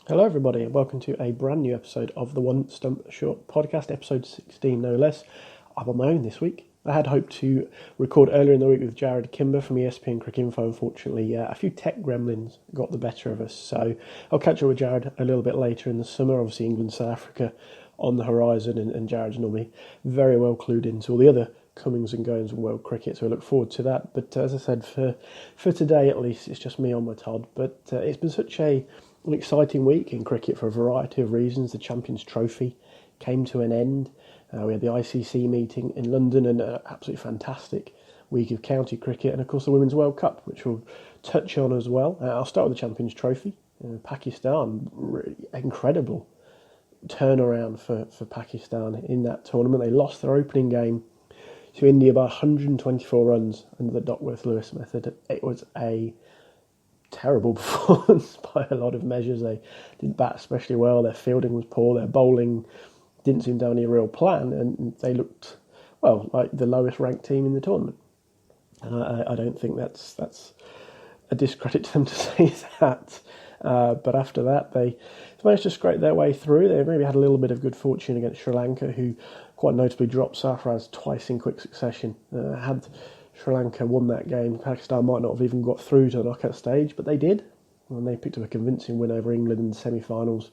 Hello, everybody, and welcome to a brand new episode of the One Stump Short podcast, episode 16, no less. I'm on my own this week. I had hoped to record earlier in the week with Jared Kimber from ESPN Cricket Info. Unfortunately, a few tech gremlins got the better of us, so I'll catch up with Jared a little bit later in the summer. Obviously, England, South Africa on the horizon, and Jared's normally very well clued into all the other comings and goings of world cricket, so I look forward to that. But as I said, for today at least, it's just me on my Todd. But it's been such an exciting week in cricket for a variety of reasons. The Champions Trophy came to an end. We had the ICC meeting in London and an absolutely fantastic week of county cricket. And of course the Women's World Cup, which we'll touch on as well. I'll start with the Champions Trophy. Pakistan, really incredible turnaround for Pakistan in that tournament. They lost their opening game to India by 124 runs under the Duckworth-Lewis method. It was a terrible performance by a lot of measures. They didn't bat especially well. Their fielding was poor. Their bowling didn't seem to have any real plan, and they looked, well, like the lowest ranked team in the tournament. And I don't think that's a discredit to them to say that. But after that, they managed to scrape their way through. They maybe had a little bit of good fortune against Sri Lanka, who quite notably dropped Sarfaraz twice in quick succession. Had Sri Lanka won that game, Pakistan might not have even got through to the knockout stage, but they did. And they picked up a convincing win over England in the semi-finals,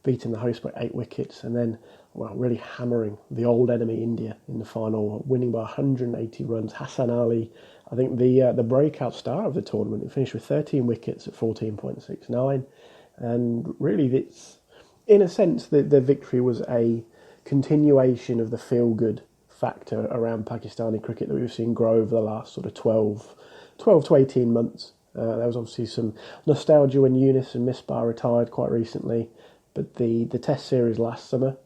beating the host by 8 wickets, and then, well, really hammering the old enemy India in the final, winning by 180 runs. Hassan Ali, I think the breakout star of the tournament, he finished with 13 wickets at 14.69, and really it's, in a sense, the victory was a continuation of the feel-good factor around Pakistani cricket that we've seen grow over the last sort of 12 to 18 months. There was obviously some nostalgia when Yunus and Misbah retired quite recently, but the Test series last summer,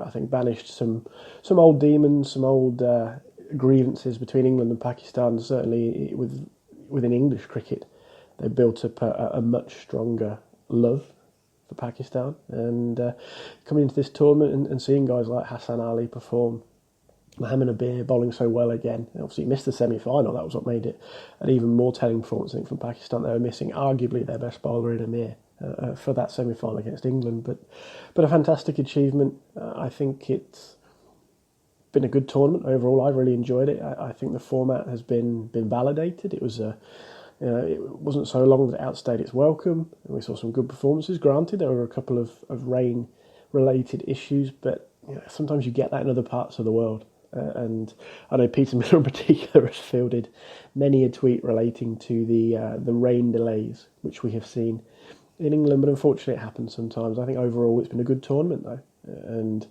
I think, banished some old demons, some old grievances between England and Pakistan. Certainly within English cricket, they built up a much stronger love for Pakistan. And coming into this tournament and seeing guys like Hassan Ali perform, Mohammed Abir bowling so well again. Obviously missed the semi-final. That was what made it an even more telling performance, I think, from Pakistan. They were missing arguably their best bowler in Amir for that semi-final against England. But a fantastic achievement. I think it's been a good tournament overall. I've really enjoyed it. I think the format has been validated. It was it wasn't so long that it outstayed its welcome, and we saw some good performances. Granted, there were a couple of rain-related issues, but sometimes you get that in other parts of the world. And I know Peter Miller in particular has fielded many a tweet relating to the rain delays, which we have seen in England, but unfortunately it happens sometimes. I think overall it's been a good tournament though, and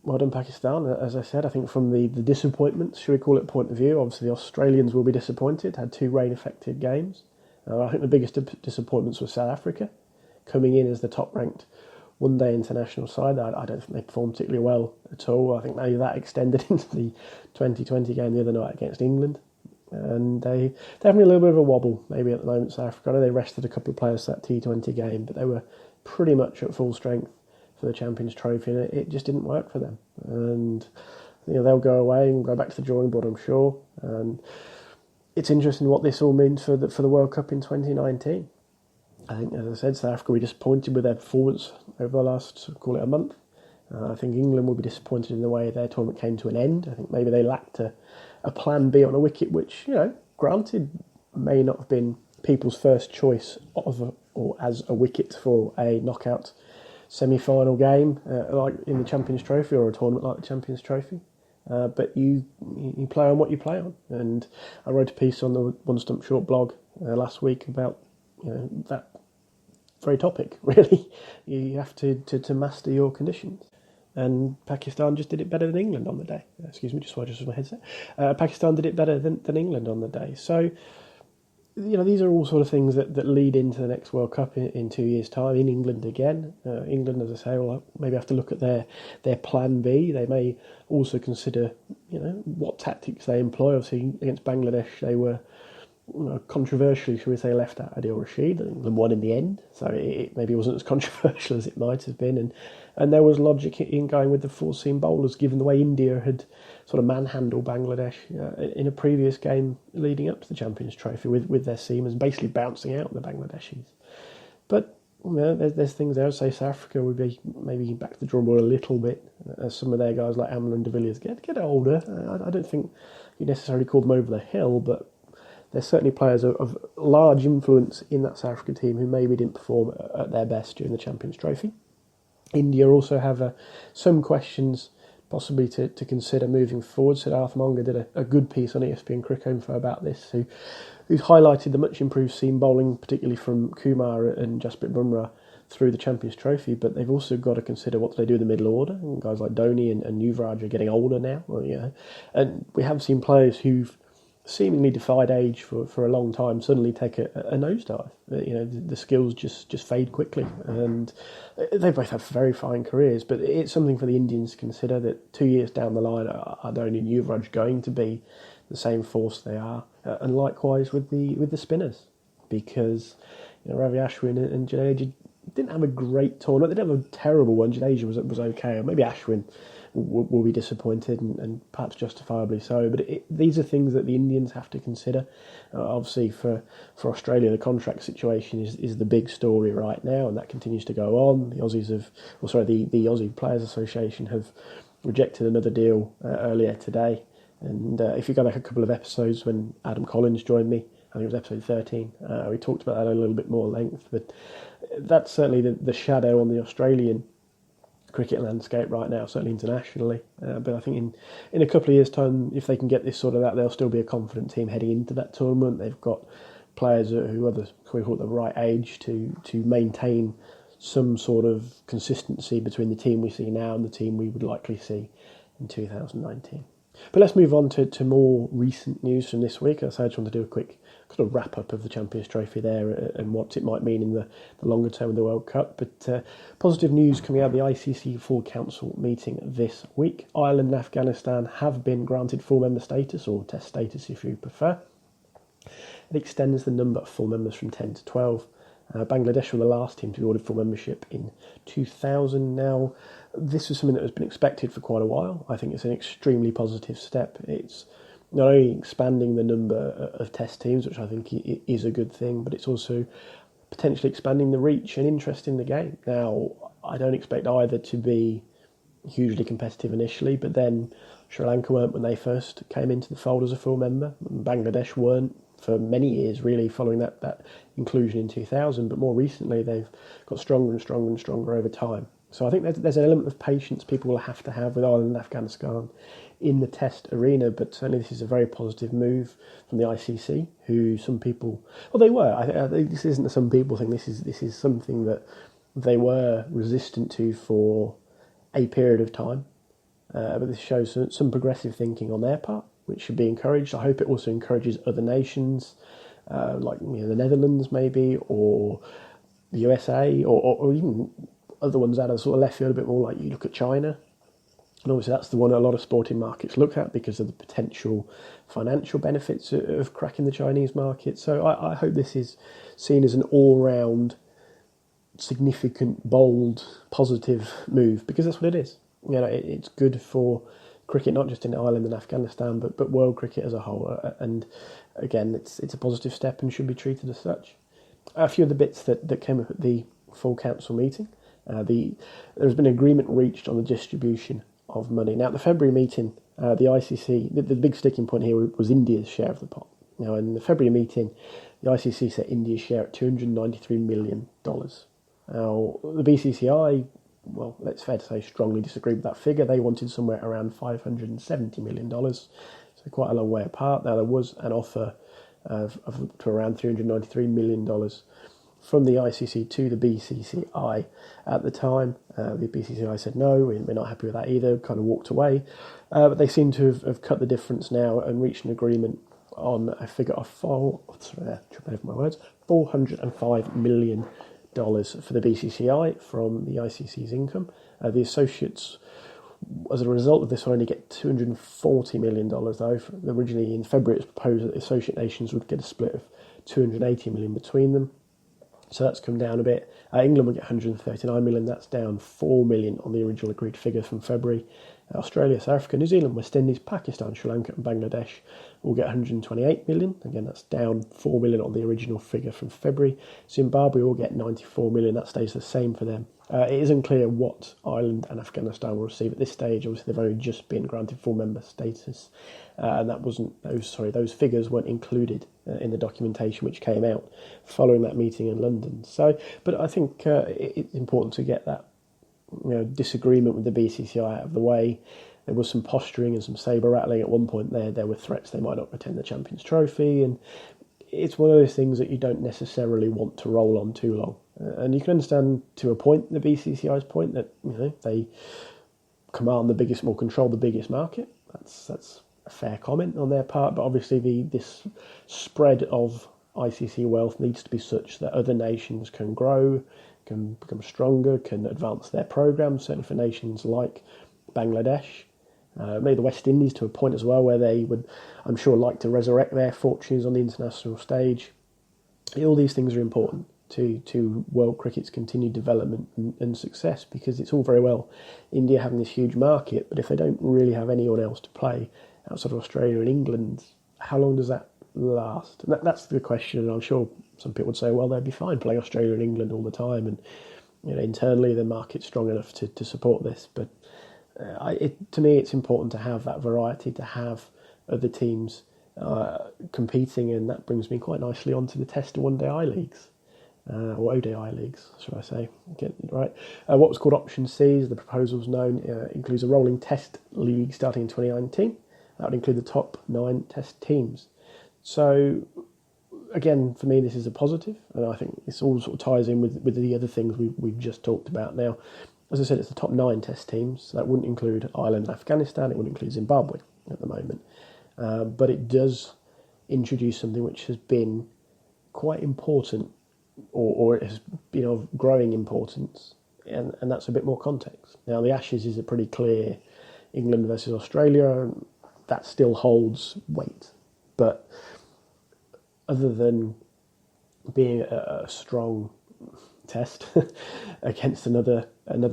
well done Pakistan. As I said, I think from the disappointments, should we call it, point of view, obviously the Australians will be disappointed, had 2 rain-affected games. I think the biggest disappointments were South Africa, coming in as the top-ranked one-day international side. I don't think they performed particularly well at all. I think maybe that extended into the 2020 game the other night against England. And they're having a little bit of a wobble maybe at the moment, South Africa. I know they rested a couple of players for that T20 game, but they were pretty much at full strength for the Champions Trophy, and it just didn't work for them. And they'll go away and go back to the drawing board, I'm sure. And it's interesting what this all means for the World Cup in 2019. I think, as I said, South Africa will be disappointed with their performance over the last, call it, a month. I think England will be disappointed in the way their tournament came to an end. I think maybe they lacked a plan B on a wicket, which, granted, may not have been people's first choice or as a wicket for a knockout semi-final game, like in the Champions Trophy or a tournament like the Champions Trophy. But you play on what you play on. And I wrote a piece on the One Stump Short blog last week about that very topic, really. You have to master your conditions. And Pakistan just did it better than England on the day. Excuse me, just so I just my headset. Pakistan did it better than England on the day. So, these are all sort of things that lead into the next World Cup in 2 years' time, in England again. England, as I say, will maybe have to look at their plan B. They may also consider, what tactics they employ. Obviously, against Bangladesh, they were controversially, should we say, left out Adil Rashid. England won in the end, so it maybe wasn't as controversial as it might have been. And there was logic in going with the 4-seam bowlers, given the way India had sort of manhandled Bangladesh in a previous game leading up to the Champions Trophy with their seamers basically bouncing out the Bangladeshis. But Yeah, there's things there. I'd say South Africa would be maybe back to the drawing board a little bit as some of their guys like Amler and de Villiers get older. I don't think you necessarily call them over the hill, but there's certainly players of large influence in that South Africa team who maybe didn't perform at their best during the Champions Trophy. India also have some questions possibly to consider moving forward. Siddharth Monga did a good piece on ESPN Cricket Info about this, who's highlighted the much improved seam bowling, particularly from Kumar and Jasprit Bumrah through the Champions Trophy, but they've also got to consider what do they do in the middle order. And guys like Dhoni and Yuvraj are getting older now, and we have seen players who've seemingly defied age for a long time suddenly take a nosedive. The skills just fade quickly, and they both have very fine careers, but it's something for the Indians to consider that 2 years down the line are Dhoni and Yuvraj going to be the same force they are, and likewise with the spinners, because Ravi Ashwin and Jadeja didn't have a great tournament. They didn't have a terrible one. Jadeja was okay, or maybe Ashwin will be disappointed, and perhaps justifiably so. But these are things that the Indians have to consider. Obviously, for Australia, the contract situation is the big story right now, and that continues to go on. The Aussie Players Association have rejected another deal earlier today. And if you go back a couple of episodes when Adam Collins joined me, I think it was episode 13, we talked about that a little bit more length. But that's certainly the shadow on the Australian cricket landscape right now, certainly internationally. But I think in a couple of years' time, if they can get this sorted out, they'll still be a confident team heading into that tournament. They've got players who are the right age to maintain some sort of consistency between the team we see now and the team we would likely see in 2019. But let's move on to more recent news from this week. I just want to do a quick kind of wrap-up of the Champions Trophy there and what it might mean in the longer term of the World Cup. But positive news coming out of the ICC Full Council Meeting this week. Ireland and Afghanistan have been granted full member status, or test status if you prefer. It extends the number of full members from 10 to 12. Bangladesh were the last team to be awarded full membership in 2000. Now, this was something that has been expected for quite a while. I think it's an extremely positive step. It's not only expanding the number of test teams, which I think is a good thing, but it's also potentially expanding the reach and interest in the game. Now, I don't expect either to be hugely competitive initially, but then Sri Lanka weren't when they first came into the fold as a full member. Bangladesh weren't for many years, really, following that inclusion in 2000, but more recently they've got stronger and stronger and stronger over time. So I think there's an element of patience people will have to have with Ireland and Afghanistan in the test arena, but certainly this is a very positive move from the ICC, who some people, well, they were. I think this isn't a some people thing. This is something that they were resistant to for a period of time, but this shows some progressive thinking on their part, which should be encouraged. I hope it also encourages other nations, like the Netherlands maybe, or the USA, or even other ones out of sort of left field a bit more, like you look at China. And obviously that's the one a lot of sporting markets look at because of the potential financial benefits of cracking the Chinese market. So I hope this is seen as an all-round, significant, bold, positive move, because that's what it is. It's good for cricket, not just in Ireland and Afghanistan, but world cricket as a whole. And again, it's a positive step and should be treated as such. A few of the bits that came up at the full council meeting. There's been agreement reached on the distribution of money. Now, at the February meeting, the ICC, the big sticking point here was India's share of the pot. Now, in the February meeting, the ICC set India's share at $293 million. Now, the BCCI, well, it's fair to say, strongly disagreed with that figure. They wanted somewhere around $570 million, so quite a long way apart. Now, there was an offer to around $393 million from the ICC to the BCCI at the time. The BCCI said no, we're not happy with that either, kind of walked away. But they seem to have cut the difference now and reached an agreement on a figure of $405 million for the BCCI from the ICC's income. The associates, as a result of this, will only get $240 million, though. Originally in February, it was proposed that the associate nations would get a split of $280 million between them. So that's come down a bit. England will get $139 million. That's down $4 million on the original agreed figure from February. Australia, South Africa, New Zealand, West Indies, Pakistan, Sri Lanka and Bangladesh will get 128 million. Again, that's down 4 million on the original figure from February. Zimbabwe will get 94 million. That stays the same for them. It is unclear what Ireland and Afghanistan will receive at this stage. Obviously, they've only just been granted full member status, and those figures weren't included in the documentation which came out following that meeting in London. So, but I think it's important to get that disagreement with the BCCI out of the way. There was some posturing and some sabre rattling at one point there. There were threats they might not retain the Champions Trophy, and it's one of those things that you don't necessarily want to roll on too long. And you can understand to a point the BCCI's point that they command the biggest, or control the biggest market. That's a fair comment on their part. But obviously this spread of ICC wealth needs to be such that other nations can grow, can become stronger, can advance their programs. Certainly for nations like Bangladesh, maybe the West Indies to a point as well, where they would, I'm sure, like to resurrect their fortunes on the international stage. All these things are important to world cricket's continued development and success, because it's all very well India having this huge market, but if they don't really have anyone else to play outside of Australia and England, how long does that last? And that's the question, and I'm sure some people would say, well, they'd be fine playing Australia and England all the time, and internally the market's strong enough to support this. But to me, it's important to have that variety, to have other teams competing, and that brings me quite nicely onto the Test and One Day I leagues. Or ODI leagues, should I say, get it right. What was called Option C, as the proposal's known, includes a rolling test league starting in 2019. That would include the top 9 test teams. So, again, for me, this is a positive, and I think this all sort of ties in with the other things we've just talked about. Now, as I said, it's the top 9 test teams, so that wouldn't include Ireland and Afghanistan, it wouldn't include Zimbabwe at the moment. But it does introduce something which has been quite important, or it has been of growing importance, and that's a bit more context. Now, the Ashes is a pretty clear England versus Australia, and that still holds weight. But other than being a strong test against another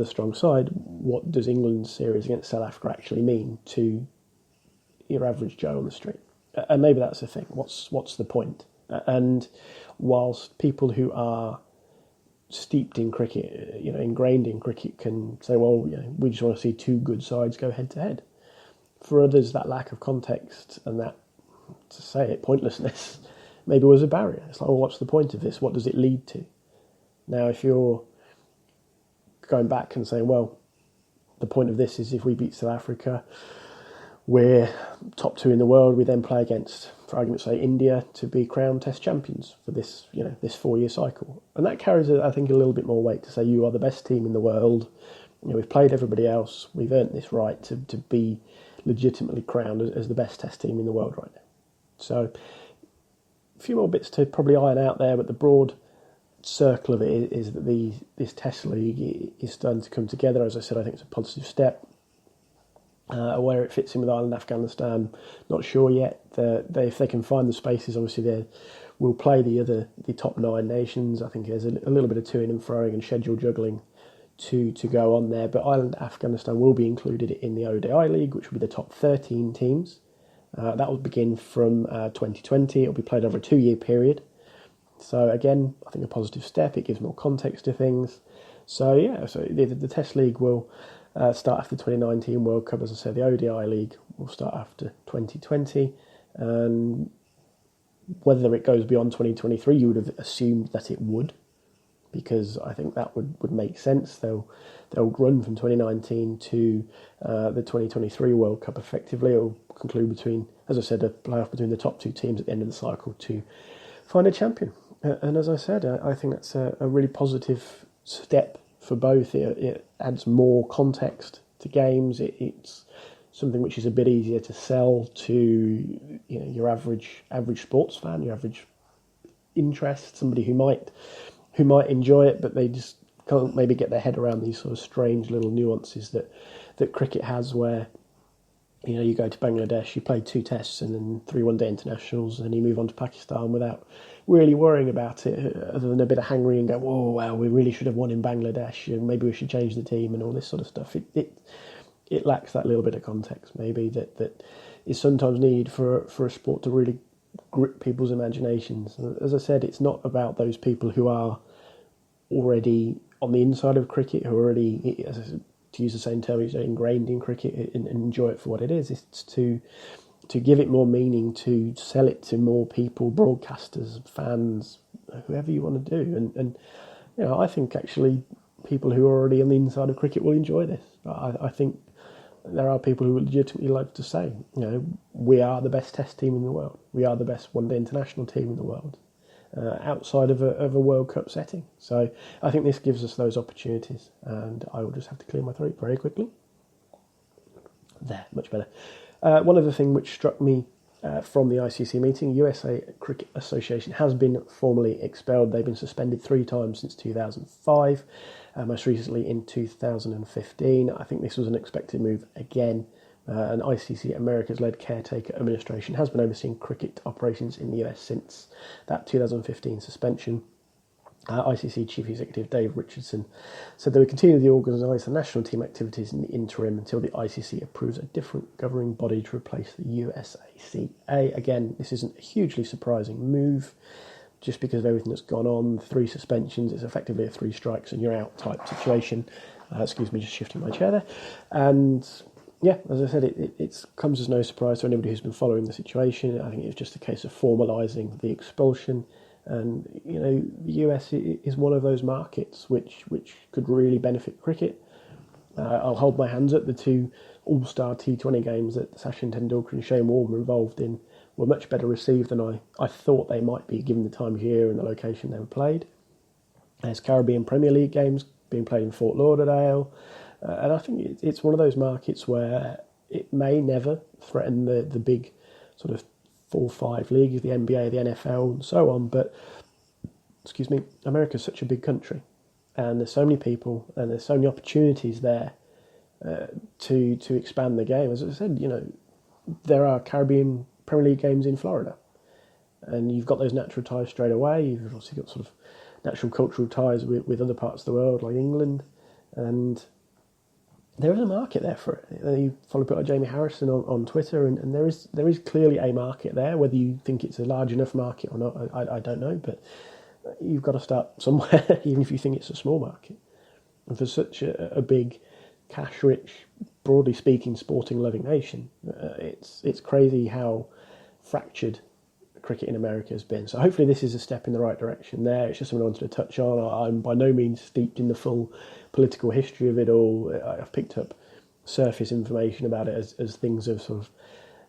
strong side, what does England's series against South Africa actually mean to your average Joe on the street? And maybe that's the thing. What's the point? And whilst people who are steeped in cricket, ingrained in cricket, can say, well, we just want to see 2 good sides go head to head. For others, that lack of context and that, to say it, pointlessness maybe was a barrier. It's like, well, what's the point of this? What does it lead to? Now, if you're going back and saying, well, the point of this is if we beat South Africa, we're top 2 in the world, we then play against, for argument's sake, India to be crowned Test champions for this, this 4-year cycle. And that carries, I think, a little bit more weight to say you are the best team in the world. We've played everybody else. We've earned this right to be legitimately crowned as the best Test team in the world right now. So, a few more bits to probably iron out there, but the broad circle of it is that this Test league is starting to come together. As I said, I think it's a positive step. Where it fits in with Ireland, Afghanistan, not sure yet. If they can find the spaces, obviously they will play the top 9 nations. I think there's a little bit of to-ing and throwing and schedule juggling to go on there. But Ireland, Afghanistan will be included in the ODI League, which will be the top 13 teams. That will begin from 2020. It will be played over a 2-year period. So again, I think a positive step. It gives more context to things. So the Test League will start after 2019 World Cup. As I said, the ODI League will start after 2020. And whether it goes beyond 2023, you would have assumed that it would, because I think that would make sense. They'll run from 2019 to the 2023 World Cup effectively. It will conclude between, as I said, a playoff between the top 2 teams at the end of the cycle to find a champion. And as I said, I think that's a really positive step for both. It adds more context to games. It's something which is a bit easier to sell to your average sports fan, your average interest, somebody who might enjoy it, but they just can't maybe get their head around these sort of strange little nuances that cricket has, where you go to Bangladesh, you play 2 tests and then 3 one-day internationals, and you move on to Pakistan without really worrying about it, other than a bit of hanging and go, oh, well, we really should have won in Bangladesh, and maybe we should change the team and all this sort of stuff. it lacks that little bit of context, maybe that is sometimes needed for a sport to really grip people's imaginations. As I said, it's not about those people who are already on the inside of cricket, who are already, as I said, to use the same term, ingrained in cricket and enjoy it for what it is. It's to give it more meaning, to sell it to more people, broadcasters, fans, whoever you want to do. And I think actually people who are already on the inside of cricket will enjoy this. I think there are people who would legitimately like to say, we are the best Test team in the world. We are the best one-day international team in the world, outside of a World Cup setting. So I think this gives us those opportunities, and I will just have to clear my throat very quickly. There, much better. One other thing which struck me from the ICC meeting, USA Cricket Association has been formally expelled. They've been suspended 3 times since 2005, most recently in 2015. I think this was an expected move again. An ICC Americas-led caretaker administration has been overseeing cricket operations in the US since that 2015 suspension. ICC Chief Executive Dave Richardson said they would continue to organise the national team activities in the interim until the ICC approves a different governing body to replace the USACA. Again, this isn't a hugely surprising move, just because of everything that's gone on. 3 suspensions, it's effectively a 3 strikes and you're out type situation. Excuse me, just shifting my chair there. And yeah, as I said, it comes as no surprise to anybody who's been following the situation. I think it's just a case of formalising the expulsion. And, the US is one of those markets which could really benefit cricket. I'll hold my hands up. The 2 all-star T20 games that Sachin Tendulkar and Shane Warne were involved in were much better received than I thought they might be, given the time of year and the location they were played. There's Caribbean Premier League games being played in Fort Lauderdale. And I think it's one of those markets where it may never threaten the big sort of 4-5 leagues, the NBA, the NFL, and so on. But, America's such a big country, and there's so many people, and there's so many opportunities there to expand the game. As I said, there are Caribbean Premier League games in Florida, and you've got those natural ties straight away. You've obviously got sort of natural cultural ties with other parts of the world, like England, and there is a market there for it. You follow people like Jamie Harrison on Twitter, and there is clearly a market there. Whether you think it's a large enough market or not, I don't know, but you've got to start somewhere, even if you think it's a small market. And for such a big, cash-rich, broadly speaking, sporting-loving nation, it's crazy how fractured cricket in America has been. So hopefully this is a step in the right direction there. It's just something I wanted to touch on. I'm by no means steeped in the full political history of it all. I've picked up surface information about it as things have sort of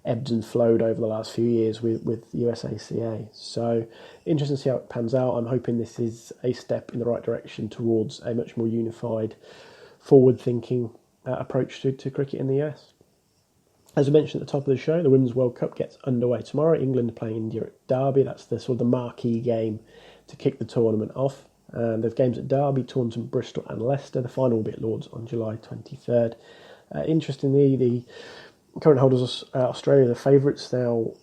ebbed and flowed over the last few years with USACA. So interesting to see how it pans out. I'm hoping this is a step in the right direction towards a much more unified, forward-thinking approach to cricket in the US. As I mentioned at the top of the show, the Women's World Cup gets underway tomorrow. England playing India at Derby. That's the sort of the marquee game to kick the tournament off. And there's games at Derby, Taunton, Bristol and Leicester. The final will be at Lords on July 23rd. Interestingly, the current holders, Australia, the favourites. Now,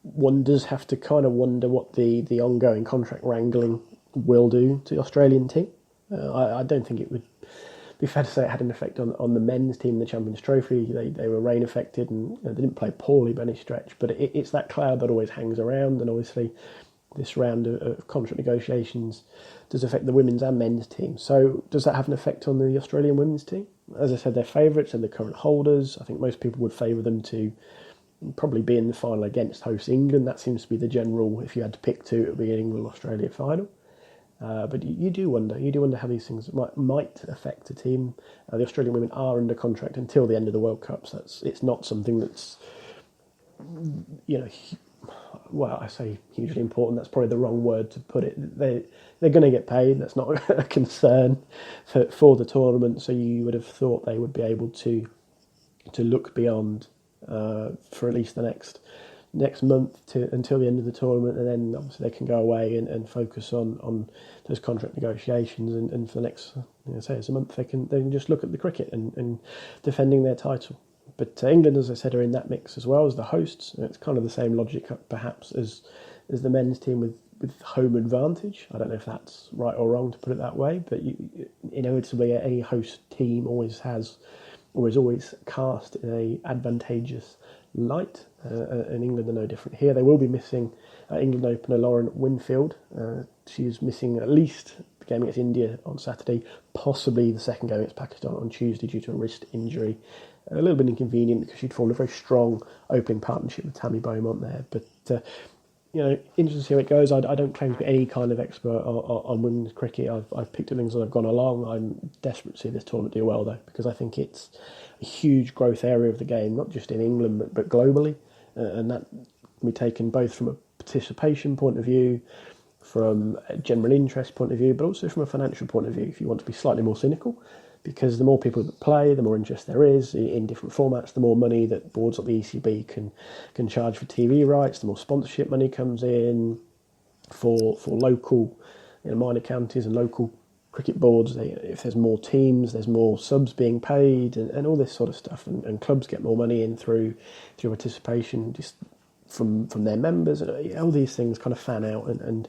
one does have to kind of wonder what the ongoing contract wrangling will do to the Australian team. I don't think it would be fair to say it had an effect on the men's team in the Champions Trophy. They were rain affected and they didn't play poorly by any stretch, but it's that cloud that always hangs around, and obviously this round of contract negotiations does affect the women's and men's team. So does that have an effect on the Australian women's team? As I said, they're favourites and the current holders. I think most people would favour them to probably be in the final against host England. That seems to be the general, if you had to pick 2, it would be an England-Australia final. But you do wonder how these things might affect a team. The Australian women are under contract until the end of the World Cup, so it's not something that's, well, I say hugely important. That's probably the wrong word to put it. They're going to get paid. That's not a concern for the tournament. So you would have thought they would be able to look beyond for at least the next month until the end of the tournament, and then obviously they can go away and focus on those contract negotiations, and for the next, say it's a month, they can just look at the cricket and defending their title. But England, as I said, are in that mix as well as the hosts. It's kind of the same logic perhaps as the men's team with home advantage. I don't know if that's right or wrong to put it that way, but inevitably any host team always has or is always cast in a advantageous light, and England are no different here. They will be missing England opener Lauren Winfield. She is missing at least the game against India on Saturday, possibly the second game against Pakistan on Tuesday due to a wrist injury. A little bit inconvenient because she'd formed a very strong opening partnership with Tammy Beaumont there, but interesting to see how it goes. I don't claim to be any kind of expert on women's cricket. I've picked up things as I've gone along. I'm desperate to see this tournament do well, though, because I think it's a huge growth area of the game, not just in England, but globally. And that can be taken both from a participation point of view, from a general interest point of view, but also from a financial point of view, if you want to be slightly more cynical. Because the more people that play, the more interest there is in different formats, the more money that boards like the ECB can charge for TV rights, the more sponsorship money comes in for local minor counties and local cricket boards. If there's more teams, there's more subs being paid and all this sort of stuff. And clubs get more money in through participation just from their members. And all these things kind of fan out and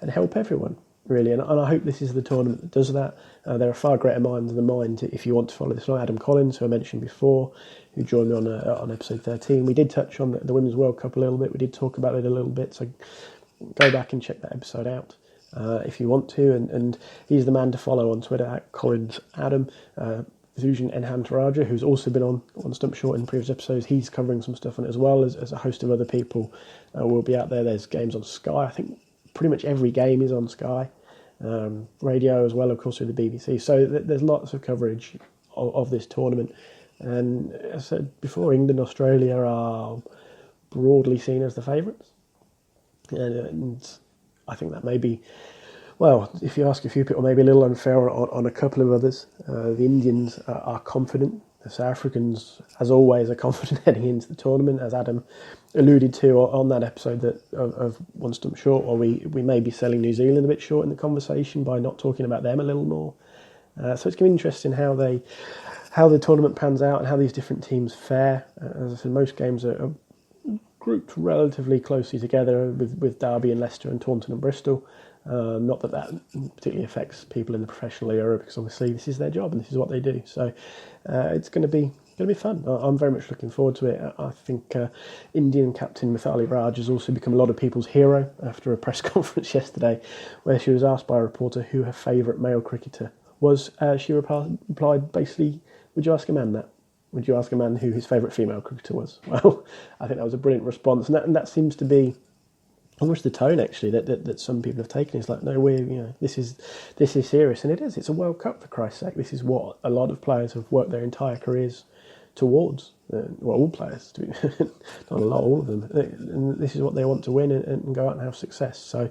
help everyone, really, and I hope this is the tournament that does that. There are far greater minds than mine if you want to follow this. Adam Collins, who I mentioned before, who joined me on episode 13. We did touch on the Women's World Cup a little bit. We did talk about it a little bit, so go back and check that episode out if you want to. And he's the man to follow on Twitter at Collins Adam. Zujan Enhantaraja, who's also been on Stump Short in previous episodes, he's covering some stuff on it as well as a host of other people will be out there. There's games on Sky. I think pretty much every game is on Sky. Radio as well, of course, with the BBC. So there's lots of coverage of this tournament. And as I said before, England and Australia are broadly seen as the favourites. And I think that may be, well, if you ask a few people, maybe a little unfair on a couple of others. The Indians are confident. The South Africans, as always, are confident heading into the tournament, as Adam alluded to on that episode of One Stump Short, or we may be selling New Zealand a bit short in the conversation by not talking about them a little more. So it's going to be interesting how the tournament pans out and how these different teams fare. As I said, most games are grouped relatively closely together with Derby and Leicester and Taunton and Bristol. Not that particularly affects people in the professional era, because obviously this is their job and this is what they do. So it's going to be fun. I'm very much looking forward to it. I think Indian captain Mithali Raj has also become a lot of people's hero after a press conference yesterday, where she was asked by a reporter who her favourite male cricketer was. She replied basically, "Would you ask a man that? Would you ask a man who his favourite female cricketer was?" Well, I think that was a brilliant response, and that seems to be almost the tone actually that some people have taken. It's like, no, this is serious, and it is. It's a World Cup, for Christ's sake. This is what a lot of players have worked their entire careers towards. Well, all players, not a lot, all of them. And this is what they want to win and go out and have success. So,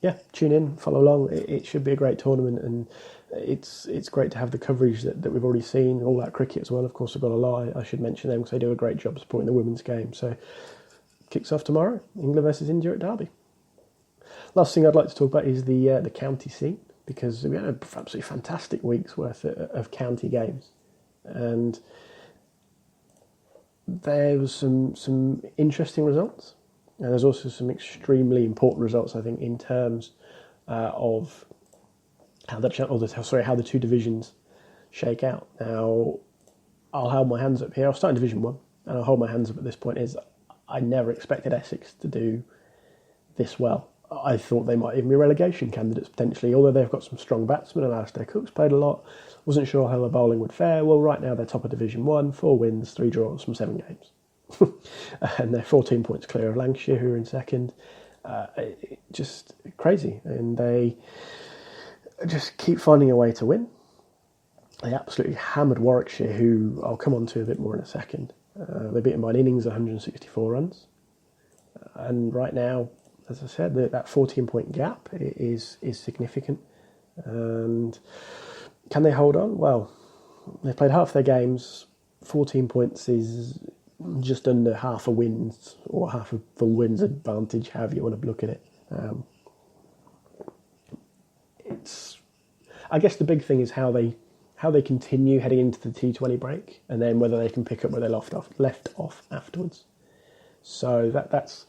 yeah, tune in, follow along. It should be a great tournament, and it's great to have the coverage that we've already seen. All that cricket as well, of course. I've got to lie, I should mention them because they do a great job supporting the women's game. So, kicks off tomorrow, England versus India at Derby. Last thing I'd like to talk about is the county scene, because we had an absolutely fantastic week's worth of county games, and there was some interesting results, and there's also some extremely important results, I think, in terms of how the two divisions shake out. Now, I'll hold my hands up here. I'll start in Division 1, and I'll hold my hands up at this point. I never expected Essex to do this well. I thought they might even be relegation candidates potentially, although they've got some strong batsmen, and Alistair Cook's played a lot. Wasn't sure how the bowling would fare. Well, right now they're top of Division 1, 4 wins, 3 draws from 7 games. And they're 14 points clear of Lancashire, who are in second. Just crazy. And they just keep finding a way to win. They absolutely hammered Warwickshire, who I'll come on to a bit more in a second. They beat them by an innings of 164 runs. And right now, as I said, that 14-point gap is significant. And can they hold on? Well, they've played half their games. 14 points is just under half a wins, or half a full wins advantage, however you want to look at it. I guess the big thing is how they continue heading into the T20 break, and then whether they can pick up where they left off afterwards. So that's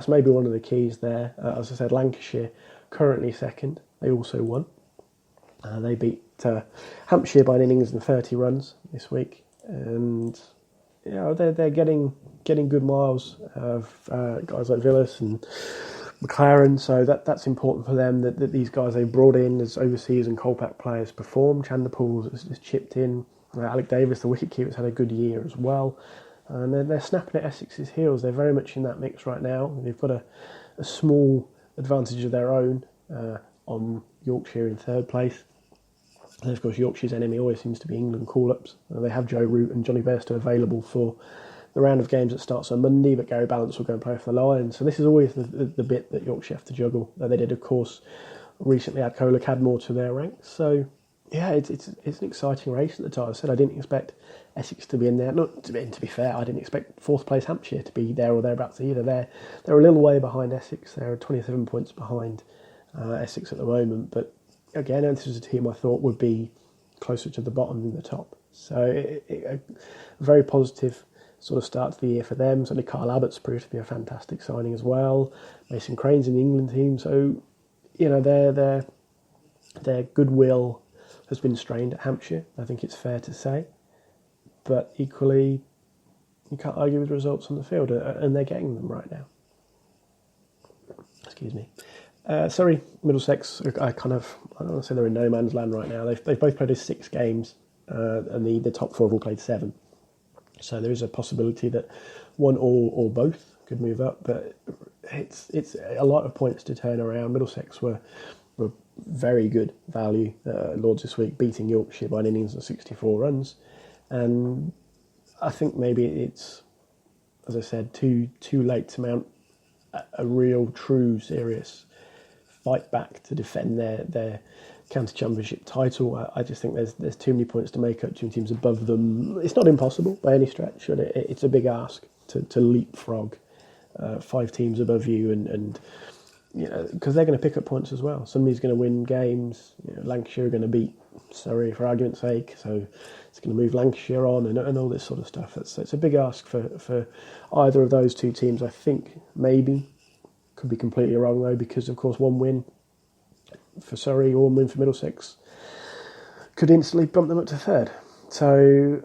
maybe one of the keys there. As I said, Lancashire currently second. They also won. They beat Hampshire by an innings and 30 runs this week. and they're getting good miles of guys like Villas and McLaren, so that's important for them. That these guys they brought in as overseas and Kolpak players perform. Chanderpool has chipped in. Alec Davis, the wicketkeeper, has had a good year as well, and they're snapping at Essex's heels. They're very much in that mix right now. They've got a small advantage of their own on Yorkshire in third place. And of course, Yorkshire's enemy always seems to be England call-ups. They have Joe Root and Johnny Bairstow available for the round of games that starts on Monday, but Gary Ballance will go and play for the Lions. So this is always the bit that Yorkshire have to juggle. They did, of course, recently add Kola Cadmore to their ranks. So, yeah, it's an exciting race at the time. I said I didn't expect Essex to be in there. Not to be fair, I didn't expect fourth place Hampshire to be there or thereabouts either. They're a little way behind Essex. They're 27 points behind Essex at the moment, but again, this was a team I thought would be closer to the bottom than the top. So a very positive sort of start to the year for them. Certainly Kyle Abbott's proved to be a fantastic signing as well. Mason Crane's in the England team. So, their goodwill has been strained at Hampshire, I think it's fair to say. But equally, you can't argue with results on the field, and they're getting them right now. Excuse me. Surrey, Middlesex, I don't want to say they're in no man's land right now. They've both played 6 games, and the top 4 have all played 7. So there is a possibility that one or both could move up, but it's a lot of points to turn around. Middlesex were very good value Lords this week, beating Yorkshire by an innings of 64 runs, and I think maybe it's, as I said, too late to mount a real, true, serious fight back to defend their county championship title. I just think there's too many points to make up, 2 teams above them. It's not impossible by any stretch, but it's a big ask to leapfrog 5 teams above you, and because they're going to pick up points as well. Somebody's going to win games. Lancashire are going to beat Surrey for argument's sake, so it's going to move Lancashire on and all this sort of stuff. It's a big ask for either of those 2 teams. I think maybe. Could be completely wrong though, because of course one win for Surrey or one win for Middlesex could instantly bump them up to third. So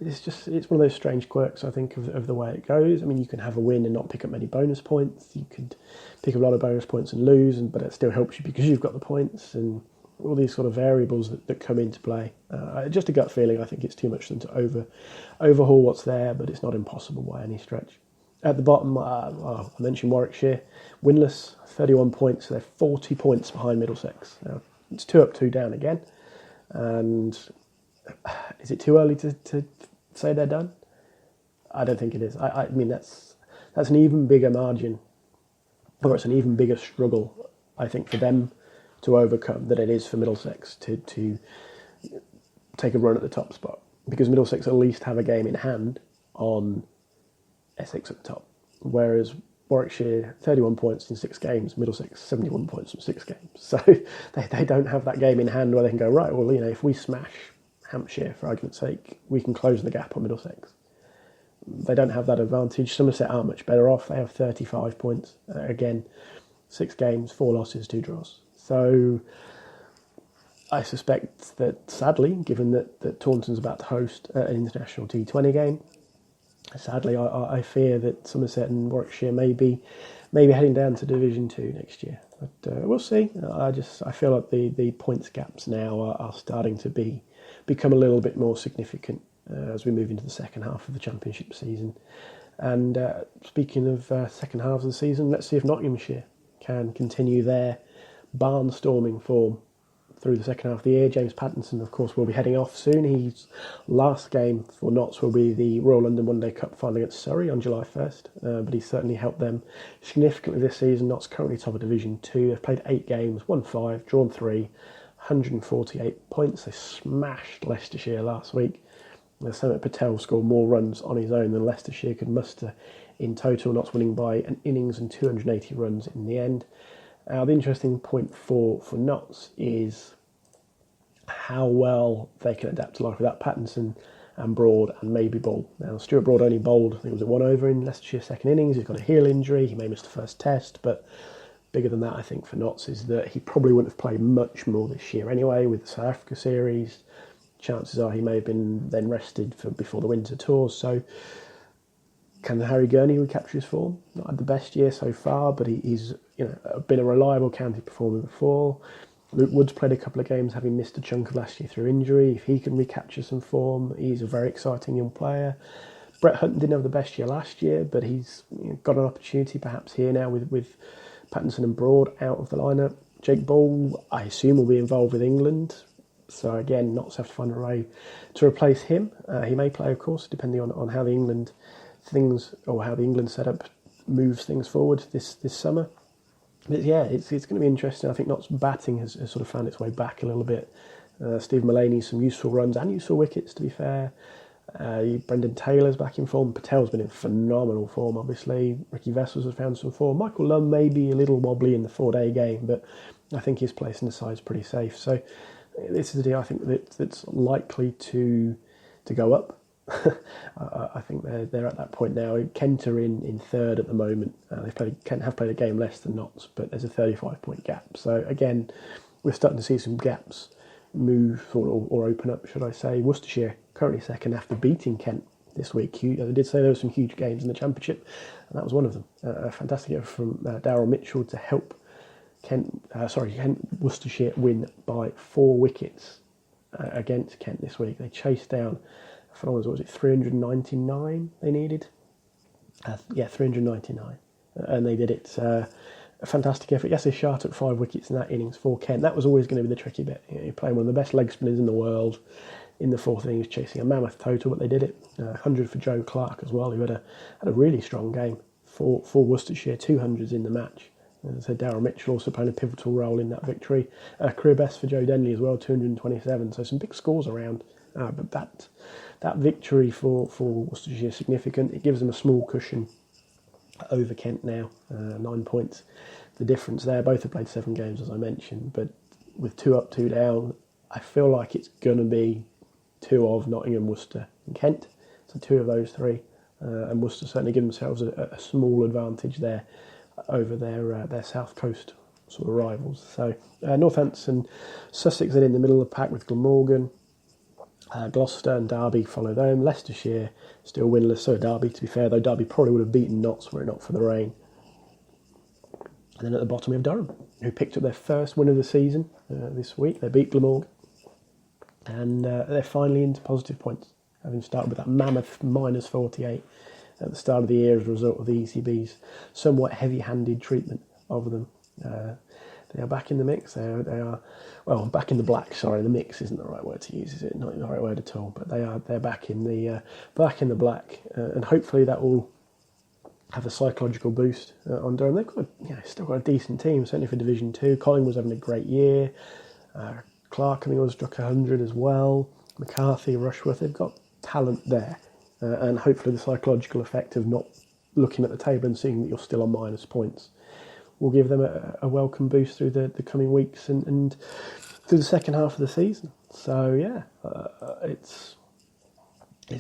it's one of those strange quirks, I think, of the way it goes. I mean, you can have a win and not pick up many bonus points. You could pick up a lot of bonus points and lose, but it still helps you because you've got the points, and all these sort of variables that come into play. Just a gut feeling. I think it's too much for them to overhaul what's there, but it's not impossible by any stretch. At the bottom, I mentioned Warwickshire, winless, 31 points. So they're 40 points behind Middlesex. Now, it's 2 up, 2 down again. And is it too early to say they're done? I don't think it is. I mean, that's an even bigger margin, or it's an even bigger struggle, I think, for them to overcome than it is for Middlesex to take a run at the top spot. Because Middlesex at least have a game in hand on Essex at the top, whereas Warwickshire 31 points in 6 games, Middlesex 71 points from 6 games. So they don't have that game in hand where they can go, right, well, if we smash Hampshire, for argument's sake, we can close the gap on Middlesex. They don't have that advantage. Somerset aren't much better off. They have 35 points. Again, 6 games, 4 losses, 2 draws. So I suspect that, sadly, given that Taunton's about to host an international T20 game, sadly, I fear that Somerset and Warwickshire may be heading down to Division 2 next year. But we'll see. I feel like the points gaps now are starting to become a little bit more significant as we move into the second half of the championship season. And speaking of second half of the season, let's see if Nottinghamshire can continue their barnstorming form through the second half of the year. James Pattinson, of course, will be heading off soon. His last game for Notts will be the Royal London One Day Cup final against Surrey on July 1st. But he's certainly helped them significantly this season. Notts currently top of Division 2. They've played 8 games, won 5, drawn 3, 148 points. They smashed Leicestershire last week. Samit Patel scored more runs on his own than Leicestershire could muster in total. Notts winning by an innings and 280 runs in the end. The interesting point for Notts is how well they can adapt to life without Pattinson and Broad and maybe Ball. Now, Stuart Broad only bowled, I think it was at 1 over in Leicestershire's second innings. He's got a heel injury. He may miss the first test, but bigger than that, I think, for Notts is that he probably wouldn't have played much more this year anyway with the South Africa series. chances are he may have been then rested for before the winter tours. So can Harry Gurney recapture his form? Not had the best year so far, but he's been a reliable county performer before. Luke Wood's played a couple of games, having missed a chunk of last year through injury. If he can recapture some form, he's a very exciting young player. Brett Hutton didn't have the best year last year, but he's got an opportunity perhaps here now with Pattinson and Broad out of the lineup. Jake Ball, I assume, will be involved with England. So again, Notts have to find a way to replace him. He may play, of course, depending on how the England setup moves things forward this summer. But yeah, it's going to be interesting. I think Notts batting has sort of found its way back a little bit. Steve Mulaney, some useful runs and useful wickets, to be fair. Brendan Taylor's back in form. Patel's been in phenomenal form, obviously. Ricky Vessels has found some form. Michael Lunn may be a little wobbly in the 4-day game, but I think his place in the side is pretty safe. So this is a deal I think that's likely to go up. I think they're at that point now. Kent are in third at the moment. Kent have played a game less than Notts, but there's a 35-point gap. So again, we're starting to see some gaps move or open up, should I say. Worcestershire currently second after beating Kent this week. They did say there were some huge games in the Championship, and that was one of them. A fantastic effort from Darryl Mitchell to help Worcestershire win by 4 wickets against Kent this week. They chased down, what was it, 399 they needed? 399. And they did it. A fantastic effort. Yes, Shah took 5 wickets in that innings for Kent. That was always going to be the tricky bit. You're playing one of the best leg spinners in the world in the 4th innings, chasing a mammoth total, but they did it. 100 for Joe Clark as well, who had a really strong game for Worcestershire, 200s in the match. So Darryl Mitchell also playing a pivotal role in that victory. Career best for Joe Denley as well, 227. So some big scores around. But that victory for Worcestershire is significant. It gives them a small cushion over Kent now, 9 points. The difference there, both have played 7 games, as I mentioned, but with 2 up, 2 down, I feel like it's going to be 2 of Nottingham, Worcester and Kent. So 2 of those 3. And Worcester certainly give themselves a small advantage there over their South Coast sort of rivals. So Northampton, Sussex are in the middle of the pack with Glamorgan. Gloucester and Derby follow them. Leicestershire still winless, so Derby, to be fair, though Derby probably would have beaten Notts were it not for the rain. And then at the bottom we have Durham, who picked up their first win of the season this week. They beat Glamorgan, and they're finally into positive points, having started with that mammoth minus 48 at the start of the year as a result of the ECB's somewhat heavy-handed treatment of them. They are back in the mix. They are back in the black. Sorry, the mix isn't the right word to use, is it? Not the right word at all. But they're back in the black, and hopefully that will have a psychological boost on Durham. They've still got a decent team, certainly for Division 2. Collingwood was having a great year. Clark, I think, struck 100 as well. McCarthy, Rushworth, they've got talent there, and hopefully the psychological effect of not looking at the table and seeing that you're still on minus points will give them a welcome boost through the coming weeks and through the second half of the season. So yeah, it's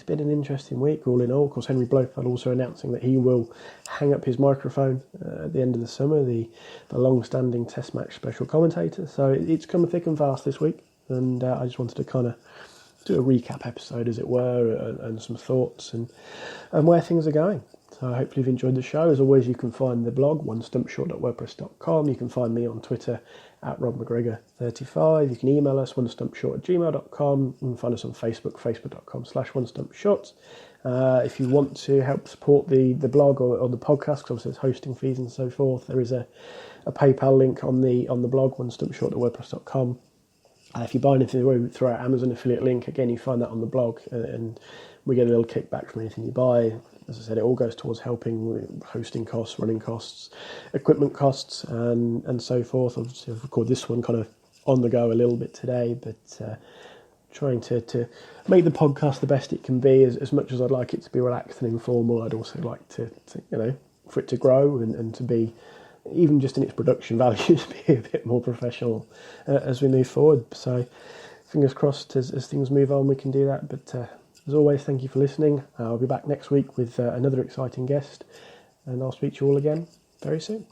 been an interesting week all in all. Of course, Henry Blofeld also announcing that he will hang up his microphone at the end of the summer, the long-standing Test match special commentator. So it's come thick and fast this week, and I just wanted to kind of do a recap episode, as it were, and some thoughts and where things are going. So hopefully you've enjoyed the show. As always, you can find the blog, onestumpshort.wordpress.com. You can find me on Twitter at RobMcGregor35. You can email us, onestumpshort@gmail.com. You can find us on Facebook, facebook.com/onestumpshort. If you want to help support the blog or the podcast, because obviously there's hosting fees and so forth, there is a PayPal link on the blog, onestumpshort.wordpress.com. If you buy anything through our Amazon affiliate link, again, you find that on the blog, and we get a little kickback from anything you buy. As I said, it all goes towards helping with hosting costs, running costs, equipment costs, and so forth. Obviously, I've recorded this one kind of on the go a little bit today, but trying to make the podcast the best it can be. As much as I'd like it to be relaxed and informal, I'd also like to for it to grow and to be, even just in its production values, be a bit more professional as we move forward. So fingers crossed as things move on we can do that. But as always, thank you for listening. I'll be back next week with another exciting guest, and I'll speak to you all again very soon.